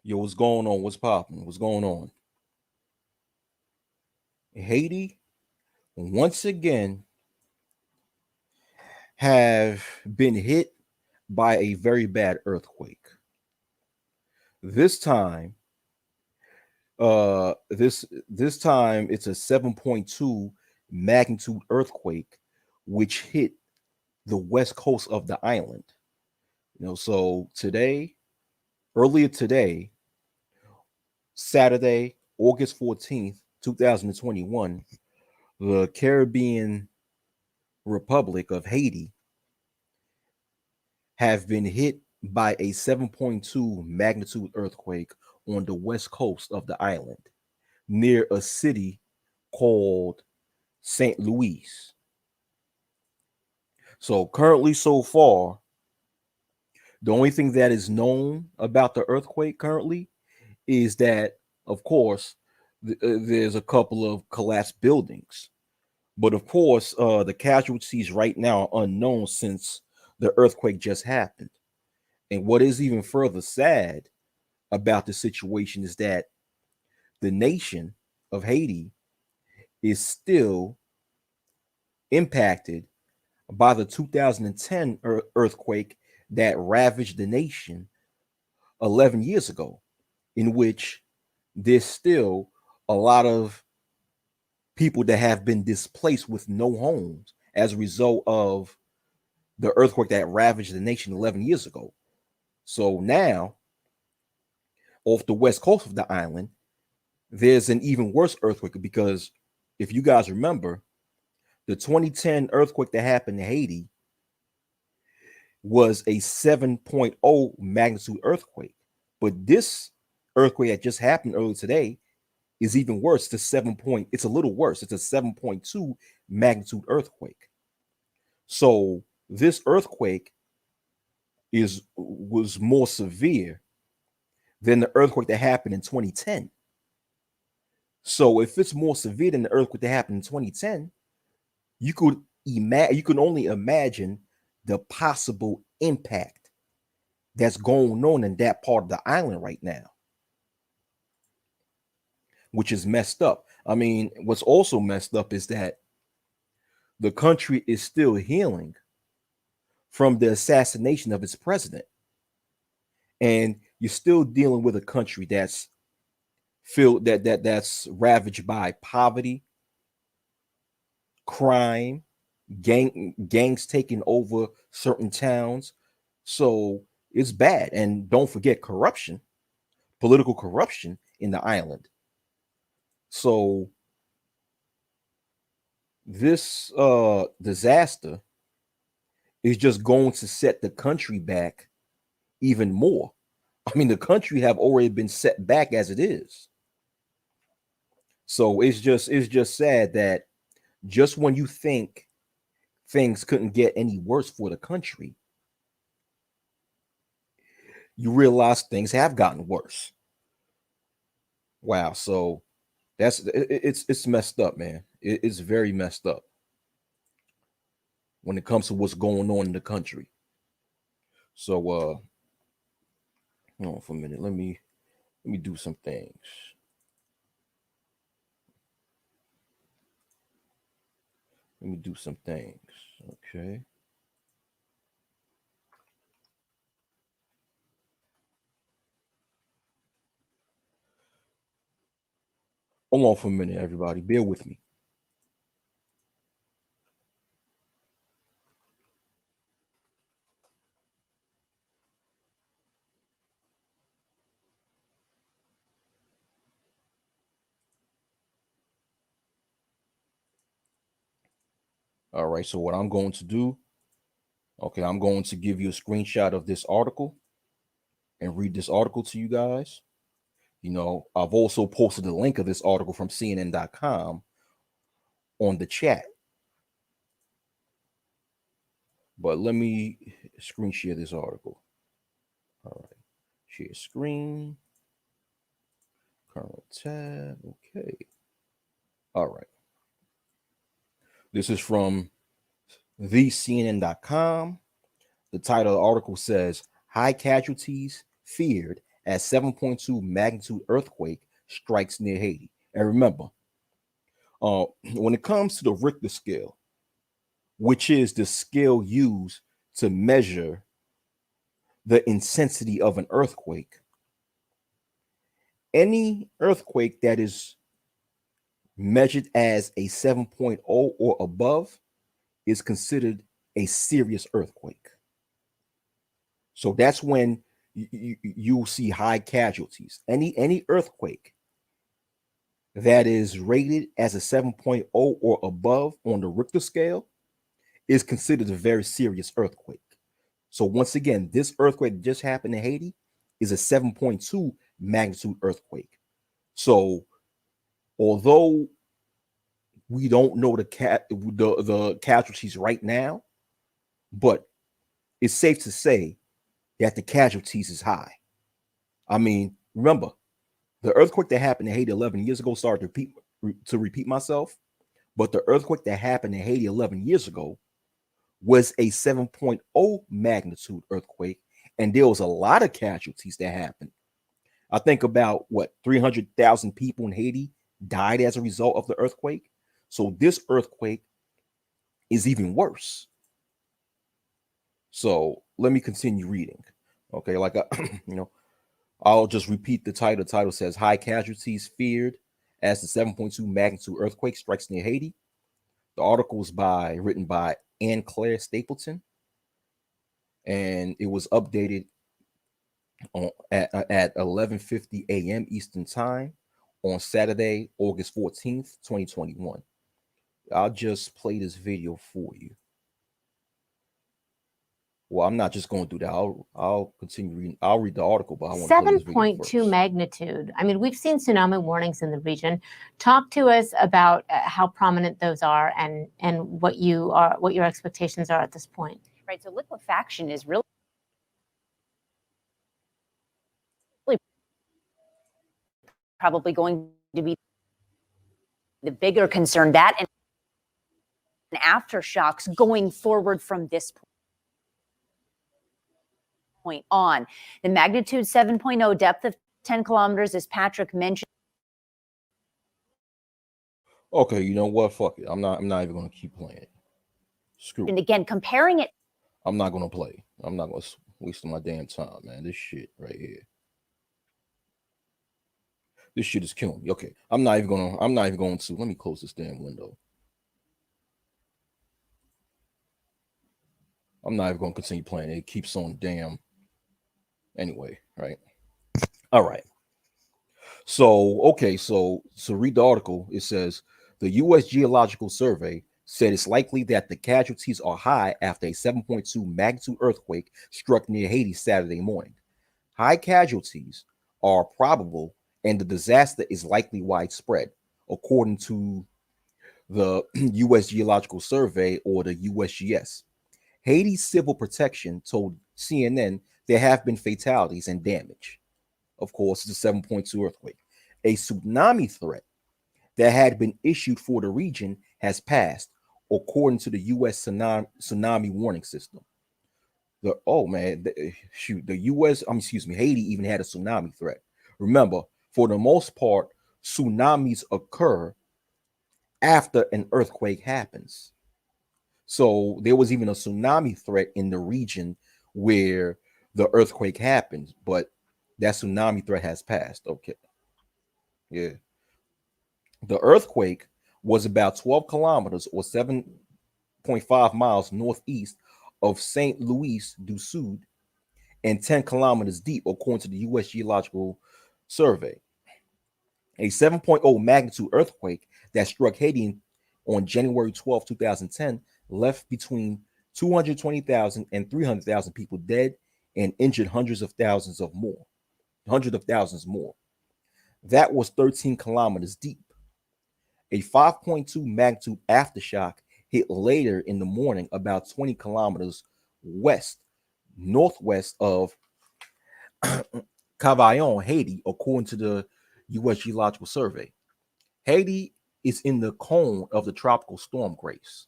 Yo, what's going on? What's popping? What's going on? Haiti, once again, have been hit by a very bad earthquake. This time, this time it's a 7.2 magnitude earthquake, which hit the west coast of the island. So earlier today, Saturday, August 14th, 2021, the Caribbean Republic of Haiti have been hit by a 7.2 magnitude earthquake on the west coast of the island near a city called St. Louis. So, currently, so far, the only thing that is known about the earthquake currently is that, of course, there's a couple of collapsed buildings. But of course, the casualties right now are unknown since the earthquake just happened. And what is even further sad about the situation is that the nation of Haiti is still impacted by the 2010 earthquake that ravaged the nation 11 years ago, in which there's still a lot of people that have been displaced with no homes as a result of the earthquake that ravaged the nation 11 years ago. So now, off the west coast of the island, there's an even worse earthquake because if you guys remember, the 2010 earthquake that happened in Haiti was a 7.0 magnitude earthquake. But this earthquake that just happened earlier today is even worse. It's a little worse. It's a 7.2 magnitude earthquake. So this earthquake was more severe than the earthquake that happened in 2010. So if it's more severe than the earthquake that happened in 2010, you can only imagine the possible impact that's going on in that part of the island right now, which is messed up. I mean, what's also messed up is that the country is still healing from the assassination of its president. And you're still dealing with a country that's ravaged by poverty, crime, gangs taking over certain towns. So it's bad. And don't forget corruption, political corruption in the island. So this disaster is just going to set the country back even more. I mean, the country have already been set back as it is. So it's just sad that just when you think things couldn't get any worse for the country, you realize things have gotten worse. Wow. So it's messed up, man. It's very messed up when it comes to what's going on in the country. So hold on for a minute. Let me do some things. Let me do some things. Okay. Hold on for a minute, everybody. Bear with me. All right. So what I'm going to do, okay, I'm going to give you a screenshot of this article and read this article to you guys. I've also posted the link of this article from CNN.com on the chat. But let me screen share this article. All right. Share screen. Current tab. Okay. All right. This is from thecnn.com. The title of the article says High Casualties Feared as 7.2 magnitude earthquake strikes near Haiti. And remember, when it comes to the Richter scale, which is the scale used to measure the intensity of an earthquake, any earthquake that is measured as a 7.0 or above is considered a serious earthquake. So that's when you'll see high casualties. Any earthquake that is rated as a 7.0 or above on the Richter scale is considered a very serious earthquake. So once again, this earthquake that just happened in Haiti is a 7.2 magnitude earthquake. So although we don't know the casualties right now, but it's safe to say that the casualties is high. I mean, remember, the earthquake that happened in Haiti 11 years ago, sorry to repeat myself, but the earthquake that happened in Haiti 11 years ago was a 7.0 magnitude earthquake, and there was a lot of casualties that happened. I think about 300,000 people in Haiti died as a result of the earthquake. So this earthquake is even worse. So let me continue reading. Okay, I'll just repeat the title. The title says high casualties feared as the 7.2 magnitude earthquake strikes near Haiti. The article was written by Ann Claire Stapleton, and it was updated at 11:50 a.m. Eastern Time on Saturday, August 14th, 2021. I'll just play this video for you. Well, I'm not just going to do that. I'll continue reading. I'll read the article, but I want to play this video first. 7.2 magnitude. I mean, we've seen tsunami warnings in the region. Talk to us about how prominent those are and what your expectations are at this point. Right. So liquefaction is really probably going to be the bigger concern. That and aftershocks going forward from this point on. The magnitude 7.0, depth of 10 kilometers, as Patrick mentioned. Okay, you know what? Fuck it. I'm not even going to keep playing it. Screw it. And again, comparing it. I'm not going to play. I'm not going to waste my damn time, man. This shit right here. This shit is killing me. Okay, I'm not even going to. Let me close this damn window. I'm not even going to continue playing it. It keeps on damn. Anyway, right? All right. So, okay, so read the article. It says the U.S. Geological Survey said it's likely that the casualties are high after a 7.2 magnitude earthquake struck near Haiti Saturday morning. High casualties are probable and the disaster is likely widespread, according to the U.S. Geological Survey, or the USGS. Haiti's Civil Protection told CNN there have been fatalities and damage. Of course, it's a 7.2 earthquake. A tsunami threat that had been issued for the region has passed, according to the U.S. tsunami warning system. The U.S. Haiti even had a tsunami threat. Remember, for the most part, tsunamis occur after an earthquake happens. So there was even a tsunami threat in the region where the earthquake happened, but that tsunami threat has passed. Okay. Yeah. The earthquake was about 12 kilometers or 7.5 miles northeast of St. Louis du Sud and 10 kilometers deep, according to the U.S. Geological Survey. A 7.0 magnitude earthquake that struck Haiti on January 12, 2010, left between 220,000 and 300,000 people dead and injured hundreds of thousands more. That was 13 kilometers deep. A 5.2 magnitude aftershock hit later in the morning about 20 kilometers northwest of Cavaillon, Haiti, according to the U.S. Geological Survey. Haiti is in the cone of the tropical storm Grace,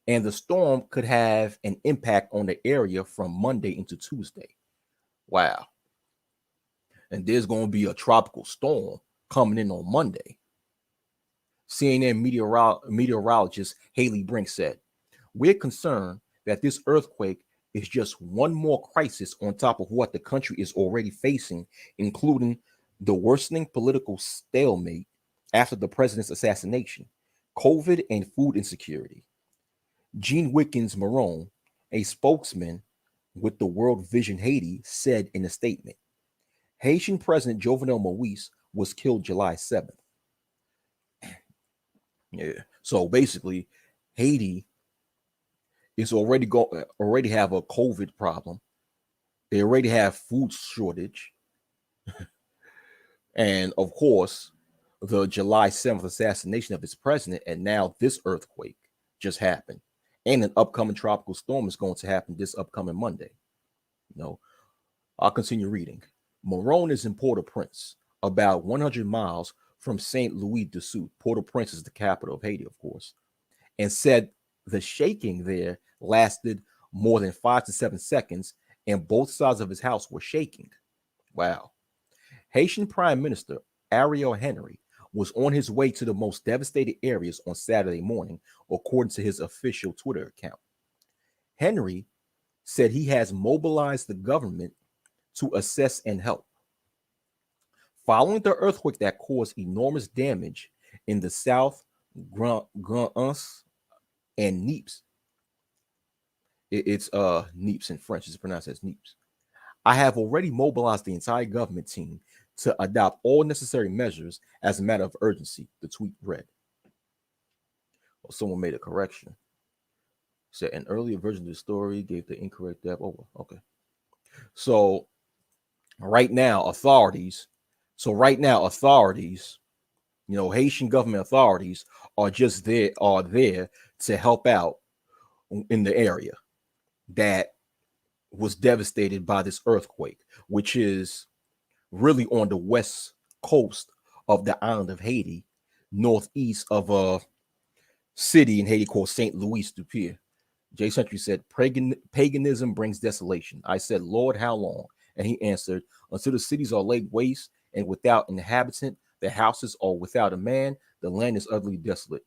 and the storm could have an impact on the area from Monday into Tuesday. Wow. and there's going to be a tropical storm coming in on Monday. CNN meteorologist Haley Brink said, "We're concerned that this earthquake is just one more crisis on top of what the country is already facing, including the worsening political stalemate after the president's assassination, COVID, and food insecurity." Jean Wickens Marone, a spokesman with the World Vision Haiti, said in a statement, Haitian President Jovenel Moise was killed July 7th. Yeah. So basically, Haiti is already have a COVID problem. They already have food shortage. And of course, the July 7th assassination of its president, and now this earthquake just happened. And an upcoming tropical storm is going to happen this upcoming Monday. I'll continue reading. Morone is in Port-au-Prince, about 100 miles from St. Louis du Sud. Port-au-Prince is the capital of Haiti, of course, and said the shaking there lasted more than 5 to 7 seconds, and both sides of his house were shaking. Wow. Haitian Prime Minister Ariel Henry was on his way to the most devastated areas on Saturday morning, according to his official Twitter account. Henry said he has mobilized the government to assess and help. Following the earthquake that caused enormous damage in the South Grand and Niepce, it's Niepce in French, it's pronounced as Niepce. I have already mobilized the entire government team to adopt all necessary measures as a matter of urgency, the tweet read. Well, someone made a correction. Said an earlier version of the story gave the incorrect depth. Oh, okay. So right now, authorities, Haitian government authorities are there to help out in the area that was devastated by this earthquake, which is really on the west coast of the island of Haiti, northeast of a city in Haiti called St. Louis du Sud. Jay Century said, paganism brings desolation. I said, Lord, how long? And he answered, until the cities are laid waste and without inhabitant, the houses are without a man, the land is utterly desolate.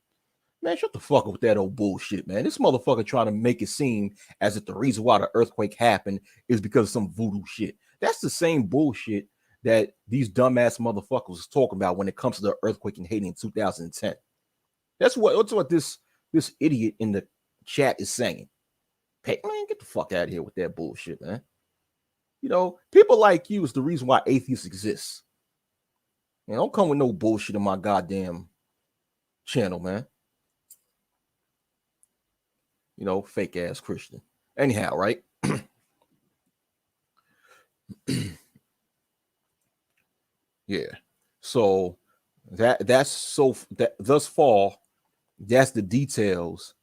Man, shut the fuck up with that old bullshit, man. This motherfucker trying to make it seem as if the reason why the earthquake happened is because of some voodoo shit. That's the same bullshit that these dumbass motherfuckers was talking about when it comes to the earthquake in Haiti in 2010. That's what this idiot in the chat is saying. Hey, man, get the fuck out of here with that bullshit, man. People like you is the reason why atheists exist. Man, don't come with no bullshit on my goddamn channel, man. Fake ass Christian. Anyhow, right? Yeah. So thus far, that's the details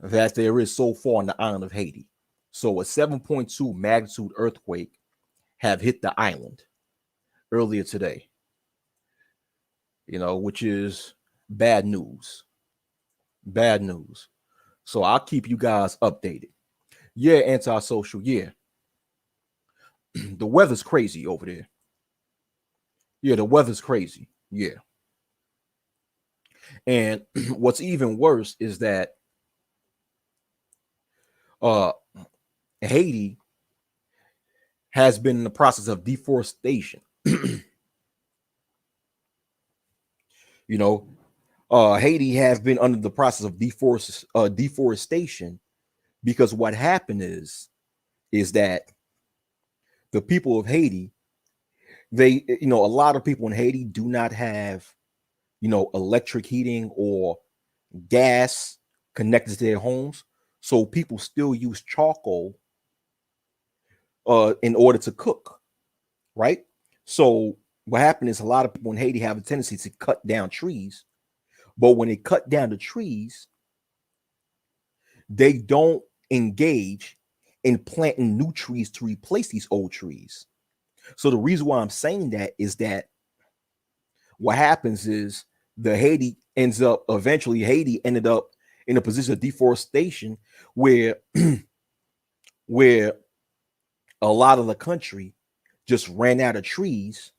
that there is so far on the island of Haiti. So a 7.2 magnitude earthquake have hit the island earlier today, which is bad news. Bad news. So I'll keep you guys updated. Yeah, antisocial. Yeah. The weather's crazy over there. Yeah, the weather's crazy. Yeah. And what's even worse is that Haiti has been in the process of deforestation. Haiti has been under the process of deforestation because what happened is that the people of Haiti, a lot of people in Haiti do not have, electric heating or gas connected to their homes. So people still use charcoal in order to cook, right? So what happened is a lot of people in Haiti have a tendency to cut down trees, but when they cut down the trees, they don't engage in planting new trees to replace these old trees. So the reason why I'm saying that is that what happens is Haiti ended up in a position of deforestation where a lot of the country just ran out of trees.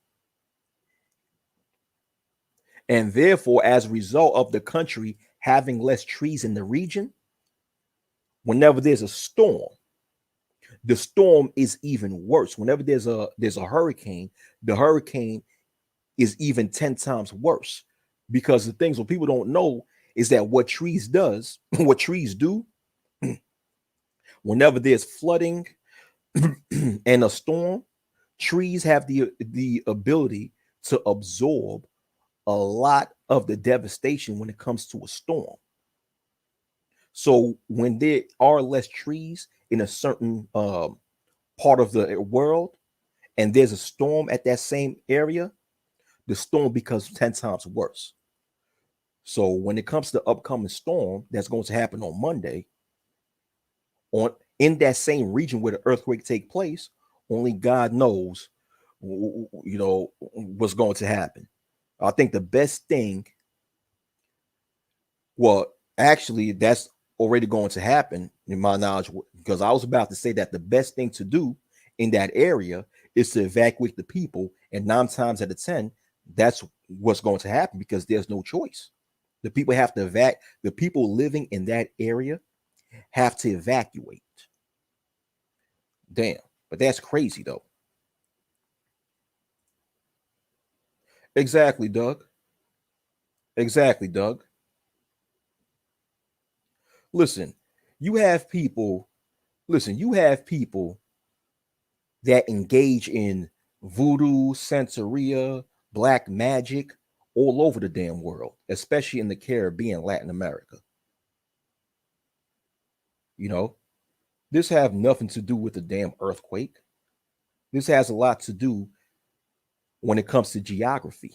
And therefore, as a result of the country having less trees in the region, whenever there's a storm, the storm is even worse. Whenever there's a hurricane, the hurricane is even 10 times worse. Because the things what people don't know is that what trees does, what trees do, whenever there's flooding and a storm, trees have the ability to absorb a lot of the devastation when it comes to a storm. So when there are less trees in a certain part of the world, and there's a storm at that same area, the storm becomes 10 times worse. So when it comes to the upcoming storm that's going to happen on Monday, on in that same region where the earthquake take place, only God knows, what's going to happen. I think the best thing, well, actually, that's already going to happen in my knowledge, because I was about to say that the best thing to do in that area is to evacuate the people, and 9 times out of 10, that's what's going to happen because there's no choice. The people have to the people living in that area have to evacuate. Damn, but that's crazy though. Exactly, Doug. Exactly, Doug. Listen, you have people, you have people that engage in voodoo, Santeria, black magic all over the damn world, especially in the Caribbean, Latin America. This have nothing to do with the damn earthquake. This has a lot to do when it comes to geography.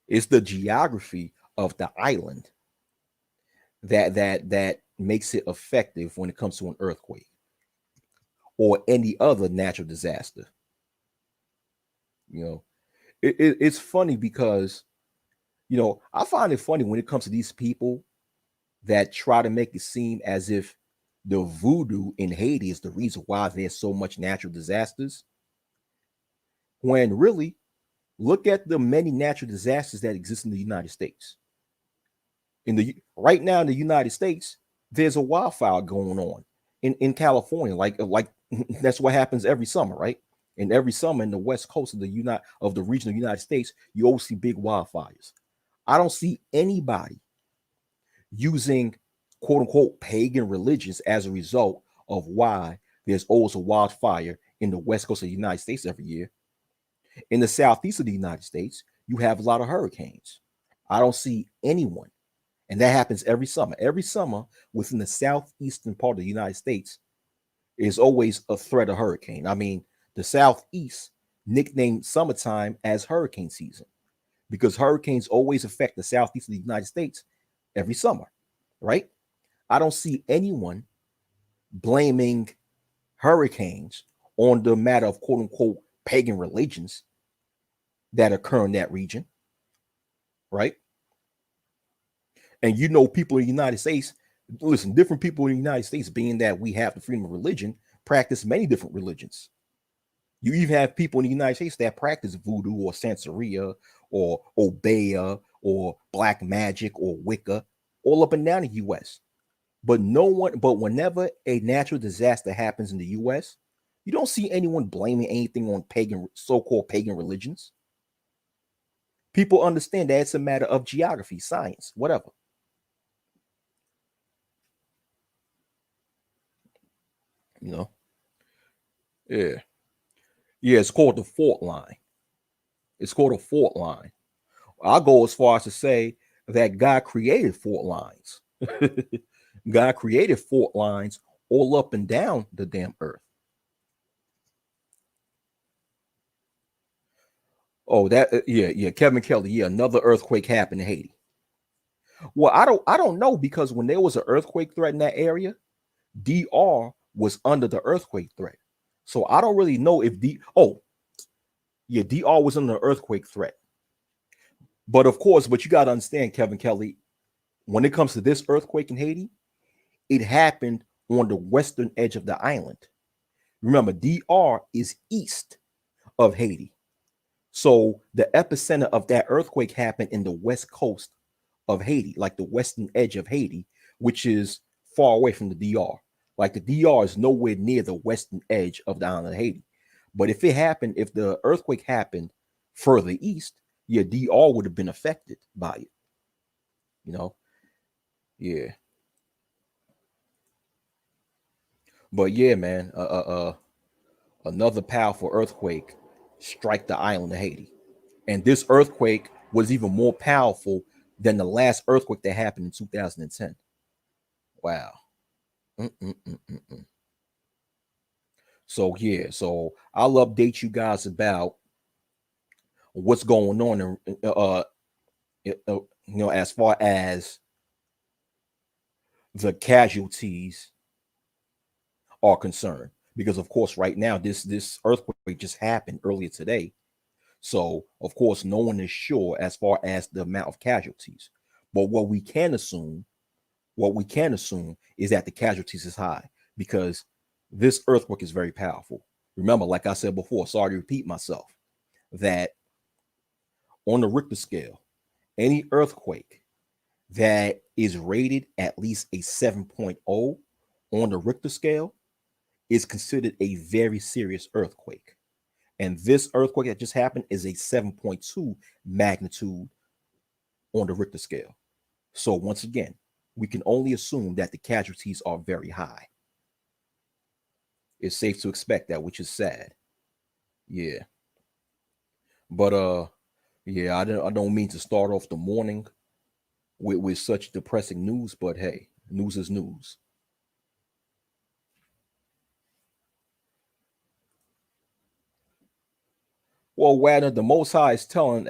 It's the geography of the island that makes it effective when it comes to an earthquake or any other natural disaster. It's funny because I find it funny when it comes to these people that try to make it seem as if the voodoo in Haiti is the reason why there's so much natural disasters, when really, look at the many natural disasters that exist in the United States. Right now in the United States, there's a wildfire going on in California. Like that's what happens every summer, right? And every summer in the west coast of the region of the United States, you always see big wildfires. I don't see anybody using quote unquote pagan religions as a result of why there's always a wildfire in the west coast of the United States every year. In the southeast of the United States, you have a lot of hurricanes. I don't see anyone, and that happens every summer. Every summer within the southeastern part of the United States is always a threat of hurricane. I mean, the southeast nicknamed summertime as hurricane season because hurricanes always affect the southeast of the United States every summer, right? I don't see anyone blaming hurricanes on the matter of quote unquote pagan religions that occur in that region, right? And people in the United States, listen, different people in the United States, being that we have the freedom of religion, practice many different religions. You even have people in the United States that practice voodoo or Santeria or Obeah or black magic or Wicca all up and down the US. But whenever a natural disaster happens in the US, you don't see anyone blaming anything on so-called pagan religions. People understand that it's a matter of geography, science, whatever. Yeah. Yeah, it's called the fault line. It's called a fault line. I'll go as far as to say that God created fault lines. God created fault lines all up and down the damn earth. Oh, yeah, Kevin Kelly. Yeah, another earthquake happened in Haiti. Well, I don't know, because when there was an earthquake threat in that area, DR was under the earthquake threat. So I don't really know if DR was under the earthquake threat. But of course, but you got to understand, Kevin Kelly, when it comes to this earthquake in Haiti, it happened on the western edge of the island. Remember, DR is east of Haiti. So the epicenter of that earthquake happened in the west coast of Haiti, like the western edge of Haiti, which is far away from the DR. Like the DR is nowhere near the western edge of the island of Haiti. But if if the earthquake happened further east, yeah, DR would have been affected by it. You know, yeah. But yeah, man, another powerful earthquake strike the island of Haiti, and this earthquake was even more powerful than the last earthquake that happened in 2010. Wow. Mm-mm-mm-mm-mm. So yeah, so I'll update you guys about what's going on, as far as the casualties are concerned, because of course, right now this earthquake just happened earlier today. So, of course, no one is sure as far as the amount of casualties. But what we can assume is that the casualties is high because this earthquake is very powerful. Remember, like I said before, sorry to repeat myself, that on the Richter scale, any earthquake that is rated at least a 7.0 on the Richter scale is considered a very serious earthquake. And this earthquake that just happened is a 7.2 magnitude on the Richter scale. So once again, we can only assume that the casualties are very high. It's safe to expect that, which is sad. Yeah. But yeah, I don't mean to start off the morning with such depressing news, but hey, news is news. Well, Wagner, the Most High is telling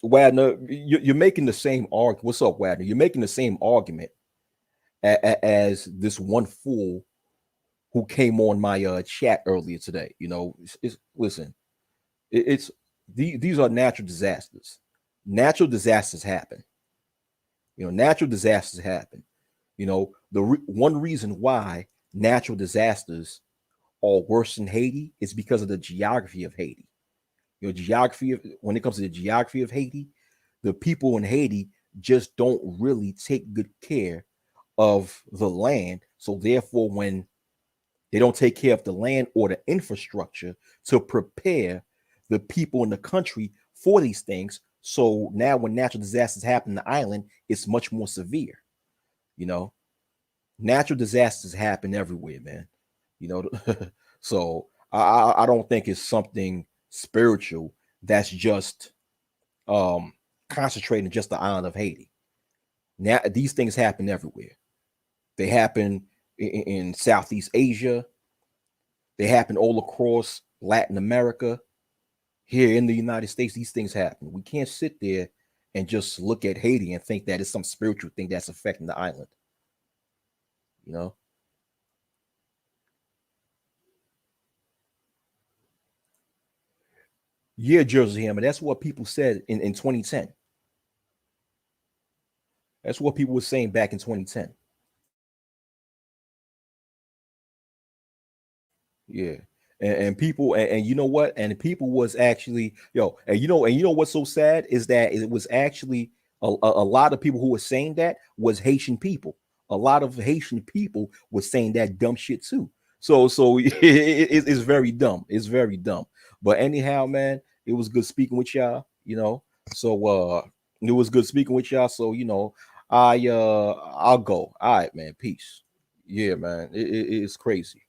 Wagner, you're making the same argument. What's up, Wagner? You're making the same argument as this one fool who came on my chat earlier today. Listen, it's these are natural disasters. Natural disasters happen. Natural disasters happen. One reason why natural disasters are worse in Haiti is because of the geography of Haiti. When it comes to the geography of Haiti, the people in Haiti just don't really take good care of the land. So therefore, when they don't take care of the land or the infrastructure to prepare the people in the country for these things. So now when natural disasters happen in the island, it's much more severe. You know, natural disasters happen everywhere, man. You know, so I don't think it's something spiritual that's just concentrating just the island of Haiti. Now these things happen everywhere. They happen in Southeast Asia. They happen all across Latin America. Here in the United States, these things happen. We can't sit there and just look at Haiti and think that it's some spiritual thing that's affecting the island. You know? Yeah, Jersey Hammer. That's what people said in 2010. That's what people were saying back in 2010. Yeah. And people and you know what? And people was actually and you know what's so sad is that it was actually a lot of people who were saying that was Haitian people. A lot of Haitian people were saying that dumb shit too. So it's very dumb. It's very dumb. But anyhow, man, it was good speaking with y'all. So it was good speaking with y'all. So I'll go. All right, man. Peace. Yeah, man. It's crazy.